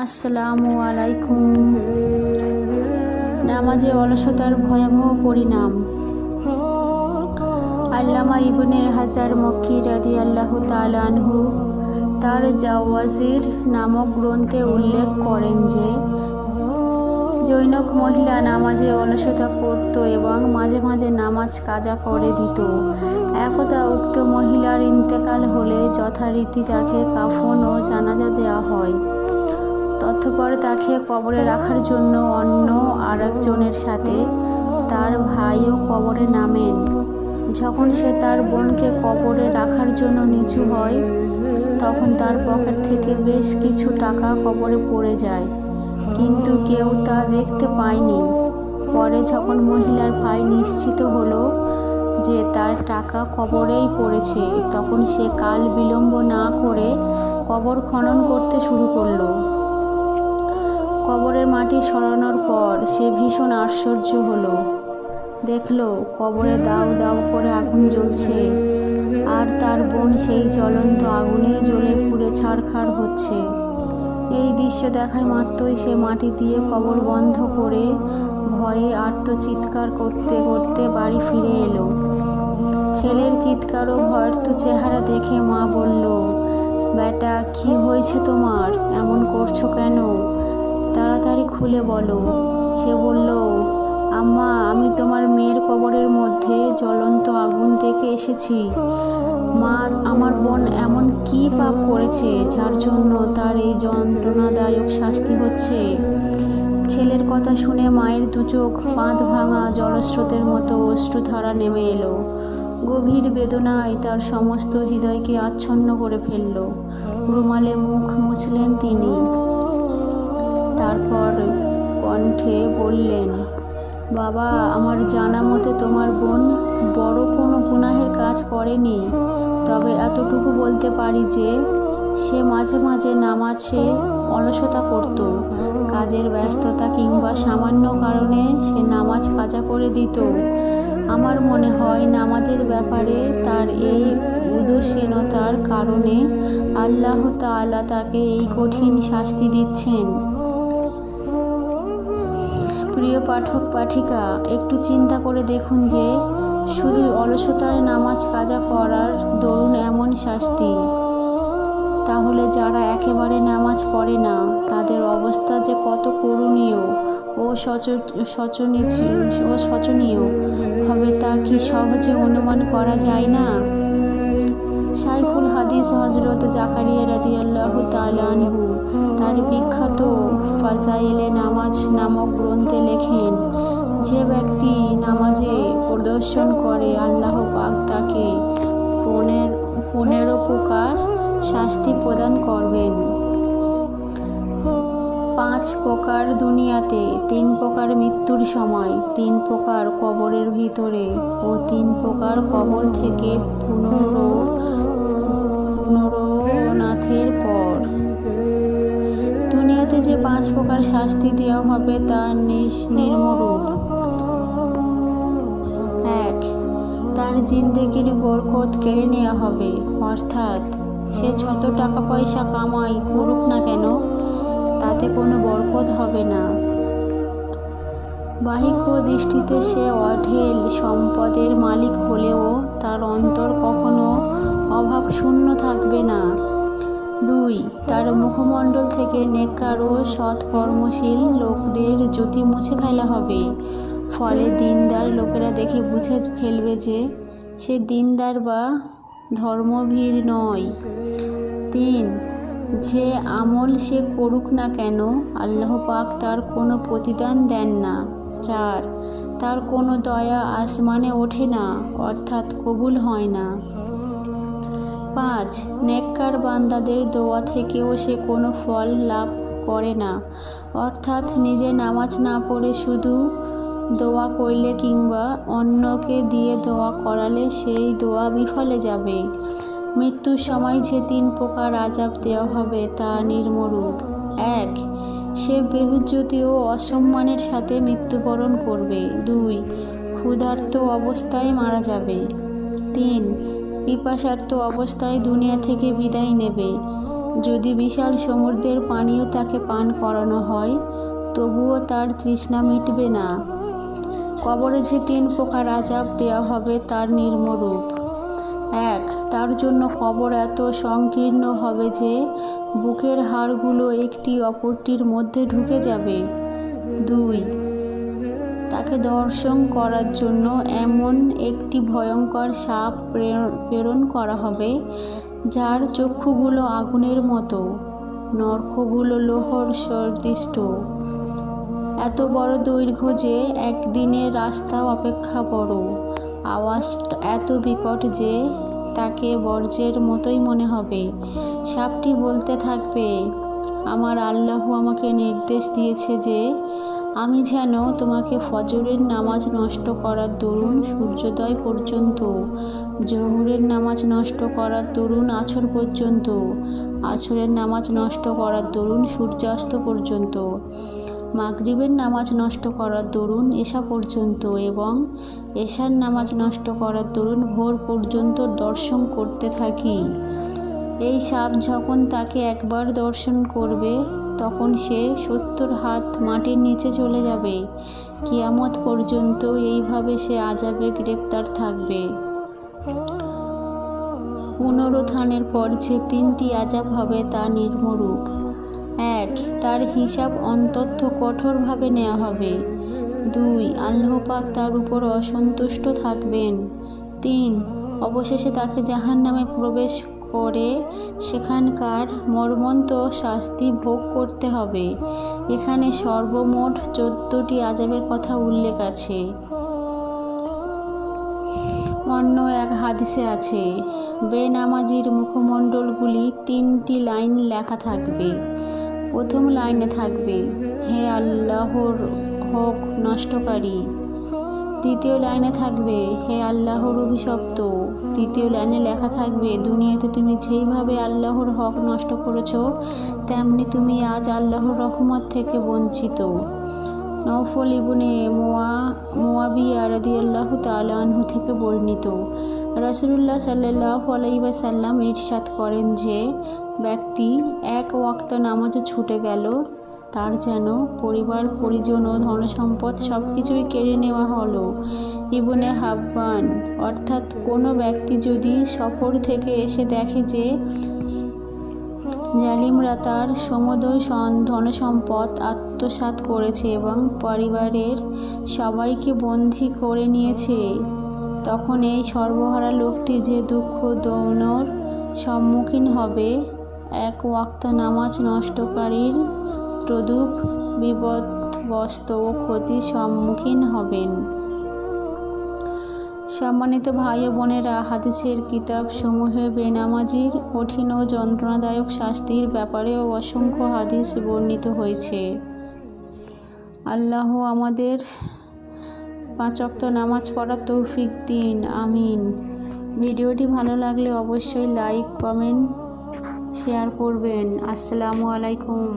আসসালামু আলাইকুম। নামাজে অলসতার ভয়াবহ পরিণাম। আল্লামা ইবনে হাজার মক্কি রাদিয়াল্লাহু তাআলা আনহু তার জাওয়াজির নামক গ্রন্থে উল্লেখ করেন যে জৈনক মহিলা নামাজে অলসতা করত এবং মাঝে মাঝে নামাজ কাজা করে দিত। একদা উক্ত মহিলার ইন্তেকাল হলে যথারীতি তাকে কাফন ও জানাজা দেওয়া হয়। তৎপর তাকে কবরে রাখার জন্য অন্য আরেকজনের সাথে তার ভাইও কবরে নামেন। যখন সে তার বোনকে কবরে রাখার জন্য নিচু হয়, তখন তার পকেট থেকে বেশ কিছু টাকা কবরে পড়ে যায়, কিন্তু কেউ তা দেখতে পায়নি। পরে যখন মহিলার ভাই নিশ্চিত হলো যে তার টাকা কবরেই পড়েছে, তখন সে কাল বিলম্ব না করে কবর খনন করতে শুরু করলো। কবরের মাটি সরানোর পর সে ভীষণ আশ্চর্য হলো। দেখলো কবরে দাউ দাউ করে আগুন জ্বলছে, আর তার বোন সেই জ্বলন্ত আগুনে জ্বলে পুড়ে ছারখার হচ্ছে। এই দৃশ্য দেখায় মাত্রই সে মাটি দিয়ে কবর বন্ধ করে ভয়ে আর্তচিৎকার করতে করতে বাড়ি ফিরে এলো। ছেলের চিৎকার ও ভয়ার্ত চেহারা দেখে মা বলল, বেটা, কি হয়েছে তোমার? এমন করছো কেন? তাড়াতাড়ি খুলে বলো। সে বলল, আম্মা, আমি তোমার মেয়ের কবরের মধ্যে জ্বলন্ত আগুন দেখে এসেছি। মা, আমার বোন এমন কি পাপ করেছে যার জন্য তার এই যন্ত্রণাদায়ক শাস্তি হচ্ছে? ছেলের কথা শুনে মায়ের দুচোখ বাঁধ ভাঙা জলস্রোতের মতো অশ্রুধারা নেমে এলো। গভীর বেদনায় তার সমস্ত হৃদয়কে আচ্ছন্ন করে ফেলল। রুমালে মুখ মুছলেন তিনি। তারপর কণ্ঠে বললেন, বাবা, আমার জানা মতে তোমার বোন বড় কোনো গুনাহের কাজ করেনি। তবে এতটুকু বলতে পারি যে সে মাঝে মাঝে নামাজে অলসতা করত। কাজের ব্যস্ততা কিংবা সামান্য কারণে সে নামাজ কাজা করে দিত। আমার মনে হয় নামাজের ব্যাপারে তার এই উদাসীনতার কারণে আল্লাহ তাআলা তাকে এই কঠিন শাস্তি দিচ্ছেন। প্রিয় পাঠক পাঠিকা, একটু চিন্তা করে দেখুন যে শুধু অলসতার নামাজ কাজা করার দরুন এমন শাস্তি, তাহলে যারা একেবারে নামাজ পড়ে না তাদের অবস্থা যে কত করুণীয় ও শোচনীয় হবে তা কি সহজে অনুমান করা যায় না? শাইখুল হাদিস হযরত জাকারিয়া রাদিয়াল্লাহু তাআলা আনহু তার বিখ্যাত ফাজাইলে নামাজ নামক গ্রন্থে লেখেন, যে ব্যক্তি নামাজে প্রদর্শন করে আল্লাহ পাক তাকে 15 প্রকার শাস্তি প্রদান করবেন। 5 প্রকার দুনিয়াতে, 3 প্রকার মৃত্যুর সময়, 3 প্রকার কবরের ভিতরে ও 3 প্রকার কবর থেকে পুনরুত্থানের পর। দুনিয়াতে যে 5 প্রকার শাস্তি দেওয়া হবে তা নিম্নরূপ। 1. তার জিন্দেগির বরকত কেড়ে নেওয়া হবে, অর্থাৎ সে যত টাকা পয়সা কামাই করুক না কেন তাতে কোনো বরকত হবে না। বাহ্যিক দৃষ্টিতে সে অঢেল সম্পদের মালিক হলেও তার অন্তর কখনো অভাব শূন্য থাকবে না। 2. তার মুখমণ্ডল থেকে নেককার ও সৎকর্মশীল লোকদের জ্যোতি মুছে ফেলা হবে, ফলে দিনদার লোকেরা দেখে বুঝে ফেলবে যে সে দিনদার বা ধর্মভীর নয়। 3. যে আমল সে করুক না কেন আল্লাহ পাক তার কোনো প্রতিদান দেন না। 4. তার কোনো দয়া আসমানে ওঠে না, অর্থাৎ কবুল হয় না। 5. নেককার বান্দাদের দোয়া থেকেও সে কোনো ফল লাভ করে না, অর্থাৎ নিজে নামাজ না পড়ে শুধু দোয়া করলে কিংবা অন্যকে দিয়ে দোয়া করালে সেই দোয়া বিফলে যাবে। মৃত্যুর সময় যে 3 প্রকার আযাব দেওয়া হবে তা নিম্নরূপ। 1. সে বেহুজ্জতি ও অসম্মানের সাথে মৃত্যুবরণ করবে। 2. ক্ষুধার্ত অবস্থায় মারা যাবে। 3. পিপাসার্ত অবস্থায় দুনিয়া থেকে বিদায় নেবে। যদি বিশাল সমুদ্রের পানিও তাকে পান করানো হয় তবুও তার তৃষ্ণা মিটবে না। কবরে যে 3 প্রকার আযাব দেওয়া হবে তার নিম্নরূপ। 1. তার জন্য কবর এত সংকীর্ণ হবে যে বুকের হাড়গুলো একটি অপরটির মধ্যে ঢুকে যাবে। 2. তাকে দর্শন করার জন্য এমন একটি ভয়ঙ্কর সাপ প্রেরণ করা হবে যার চক্ষুগুলো আগুনের মতো, নখগুলো লোহার সদৃশ, এত বড় দৈর্ঘ্য যে একদিনের রাস্তা অপেক্ষা বড়, আওয়াজ এত বিকট যে তাকে বজ্রের মতোই মনে হবে। সাপটি বলতে থাকবে, আমার আল্লাহ আমাকে নির্দেশ দিয়েছে যে আমি যেন তোমাকে ফজরের নামাজ নষ্ট করার দরুন সূর্যোদয় পর্যন্ত, জোহরের নামাজ নষ্ট করার দরুন আসর পর্যন্ত, আসরের নামাজ নষ্ট করার দরুন সূর্যাস্ত পর্যন্ত, মাগরিবের নামাজ নষ্ট করার দরুন এশা পর্যন্ত এবং এশার নামাজ নষ্ট করার দরুন ভোর পর্যন্ত দর্শন করতে থাকি। এই সাপ যখন তাকে একবার দর্শন করবে তখন সে 70 হাত মাটির নিচে চলে যাবে। কিয়ামত পর্যন্ত এইভাবে সে আযাবে গ্রেপ্তার থাকবে। পুনরুত্থানের পর যে 3টি আযাব হবে তা নিম্নরূপ। 1. তার হিসাব অত্যন্ত কঠোরভাবে নেওয়া হবে। 2. আল্লাহ পাক তার উপর অসন্তুষ্ট থাকবেন। 3. অবশেষে তাকে জাহান্নামে প্রবেশ করে সেখানকার মর্মন্তুদ শাস্তি ভোগ করতে হবে। এখানে সর্বমোট 14টি আযাবের কথা উল্লেখ আছে। অন্য এক হাদিসে আছে, বেনামাজির মুখমণ্ডলগুলি 3টি লাইন লেখা থাকবে। প্রথম লাইনে থাকবে, হে আল্লাহর হক নষ্টকারী। দ্বিতীয় লাইনে থাকবে, হে আল্লাহর অভিশপ্ত। তৃতীয় লাইনে লেখা থাকবে, দুনিয়াতে তুমি যেইভাবে আল্লাহর হক নষ্ট করেছো তেমনি তুমি আজ আল্লাহর রহমত থেকে বঞ্চিত। নওফল ইবনে মুয়াবিয়া রাদিয়াল্লাহু তাআলা আনহু থেকে বর্ণিত, রাসূলুল্লাহ সাল্লাল্লাহু আলাইহি ওয়াসাল্লাম ইরশাদ করেন যে ব্যক্তি 1 ওয়াক্ত নামাজও ছুটে গেল তার যেন পরিবার পরিজন ও ধনসম্পদ সব কিছুই কেড়ে নেওয়া হলো। ইবনে হাব্বান, অর্থাৎ কোনো ব্যক্তি যদি সফর থেকে এসে দেখে যে জালিমরা তার সমুদয় ধনসম্পদ আত্মসাৎ করেছে এবং পরিবারের সবাইকে বন্দী করে নিয়েছে, তখন এই সর্বহারা লোকটি যে দুঃখ দৌনর সম্মুখীন হবে 1 ওয়াক্ত নামাজ নষ্টকারীর তদ্রূপ বিপদগ্রস্ত ও ক্ষতির সম্মুখীন হবেন। সম্মানিত ভাই ও বোনেরা, হাদিসের কিতাব সমূহে বেনামাজির কঠিন ও যন্ত্রণাদায়ক শাস্তির ব্যাপারেও অসংখ্য হাদিস বর্ণিত হয়েছে। আল্লাহ আমাদের 5 ওয়াক্ত নামাজ পড়ার তৌফিক দিন, আমিন। ভিডিওটি ভালো লাগলে অবশ্যই লাইক, কমেন্ট, শেয়ার করবেন। আসসালামু আলাইকুম।